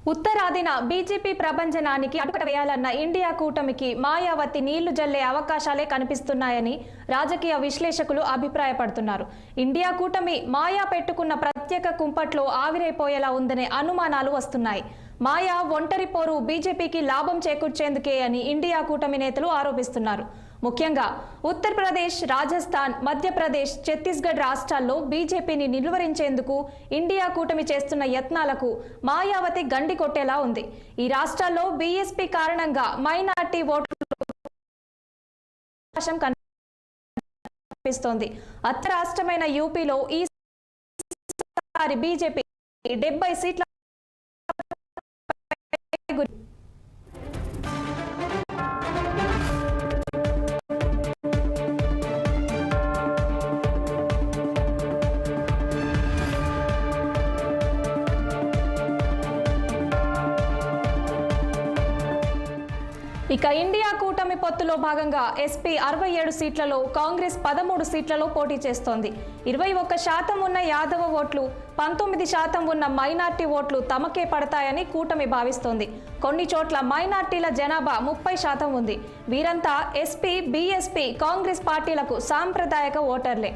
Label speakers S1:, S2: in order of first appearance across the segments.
S1: ఉత్తరాదిన BJP ప్రభంజనానికి అడ్డుకట్ట వేయాలన్న India కూటమికి మాయావతి నీళ్లు జల్లే అవకాశాలే కనిపిస్తున్నాయని రాజకీయ విశ్లేషకులు అభిప్రాయపడుతున్నారు. ఇండియా కూటమి మాయా పెట్టుకున్న ప్రత్యేక కుంపట్లో ఆవిరైపోయేలా ఉందనే అనుమానాలు వస్తున్నాయి. మాయా ఒంటరి పోరు బీజేపీకి లాభం చేకూర్చేందుకే అని ఇండియా కూటమి నేతలు ఆరోపిస్తున్నారు. ముఖ్యంగా ఉత్తరప్రదేశ్, రాజస్థాన్, మధ్యప్రదేశ్, ఛత్తీస్గఢ్ రాష్ట్రాల్లో బీజేపీని నిలువరించేందుకు ఇండియా కూటమి చేస్తున్న యత్నాలకు మాయావతి గండి కొట్టేలా ఉంది. ఈ రాష్ట్రాల్లో బీఎస్పీ కారణంగా మైనార్టీ ఓట్లు కనిపిస్తోంది. అత్త రాష్ట్రమైన యూపీలో ఈసారి బీజేపీ 70 సీట్ల ఇక ఇండియా కూటమి పొత్తులో భాగంగా ఎస్పీ 67 సీట్లలో, కాంగ్రెస్ 13 సీట్లలో పోటీ చేస్తోంది. 21% ఉన్న యాదవ ఓట్లు, 19% ఉన్న మైనార్టీ ఓట్లు తమకే పడతాయని కూటమి భావిస్తోంది. కొన్ని చోట్ల మైనార్టీల జనాభా 30% ఉంది. వీరంతా ఎస్పీ, బీఎస్పీ, కాంగ్రెస్ పార్టీలకు సాంప్రదాయక ఓటర్లే.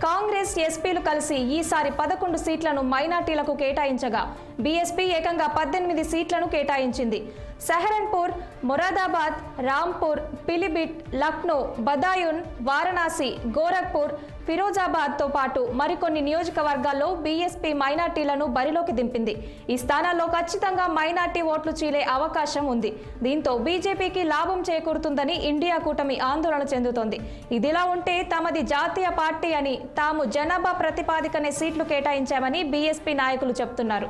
S1: కాంగ్రెస్, ఎస్పీలు కలిసి ఈసారి 11 సీట్లను మైనార్టీలకు కేటాయించగా బీఎస్పీ ఏకంగా 18 సీట్లను కేటాయించింది. సహరన్పూర్, మొరాదాబాద్, రాంపూర్, పిలిభిట్, లక్నో, బదాయూన్, వారణాసి, గోరఖ్పూర్, ఫిరోజాబాద్తో పాటు మరికొన్ని నియోజకవర్గాల్లో బీఎస్పీ మైనార్టీలను బరిలోకి దింపింది. ఈ స్థానాల్లో ఖచ్చితంగా మైనార్టీ ఓట్లు చీలే అవకాశం ఉంది. దీంతో బీజేపీకి లాభం చేకూరుతుందని ఇండియా కూటమి ఆందోళన చెందుతోంది. ఇదిలా ఉంటే తమది జాతీయ పార్టీ అని, తాము జనాభా ప్రతిపాదికనే సీట్లు కేటాయించామని బీఎస్పీ నాయకులు చెబుతున్నారు.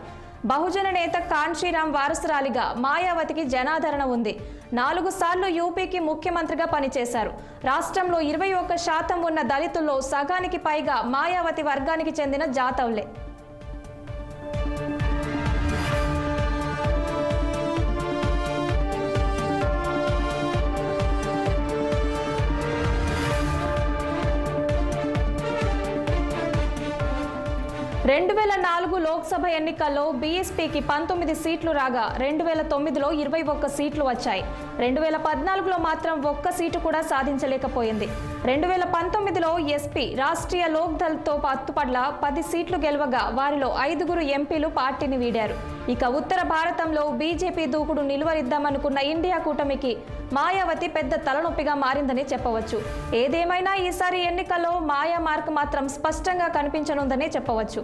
S1: బహుజన నేత కాన్షీరామ్ వారసురాలిగా మాయావతికి జనాదరణ ఉంది. 4 సార్లు యూపీకి ముఖ్యమంత్రిగా పనిచేశారు. రాష్ట్రంలో 21% ఉన్న దళితుల్లో సగానికి పైగా మాయావతి వర్గానికి చెందిన జాతవ్లే. రెండు 2004 లోక్సభ ఎన్నికల్లో బీఎస్పీకి 19 సీట్లు రాగా 2009లో 21 సీట్లు వచ్చాయి. 2014లో మాత్రం 1 సీటు కూడా సాధించలేకపోయింది. 2019లో ఎస్పీ, రాష్ట్రీయ లోక్ దళ్తో పట్టుపట్ల 10 సీట్లు గెలవగా వారిలో 5 ఎంపీలు పార్టీని వీడారు. ఇక ఉత్తర భారతంలో బీజేపీ దూకుడు నిలువరిద్దామనుకున్న ఇండియా కూటమికి మాయావతి పెద్ద తలనొప్పిగా మారిందని చెప్పవచ్చు. ఏదేమైనా ఈసారి ఎన్నికల్లో మాయా మార్క్ మాత్రం స్పష్టంగా కనిపించనుందనే చెప్పవచ్చు.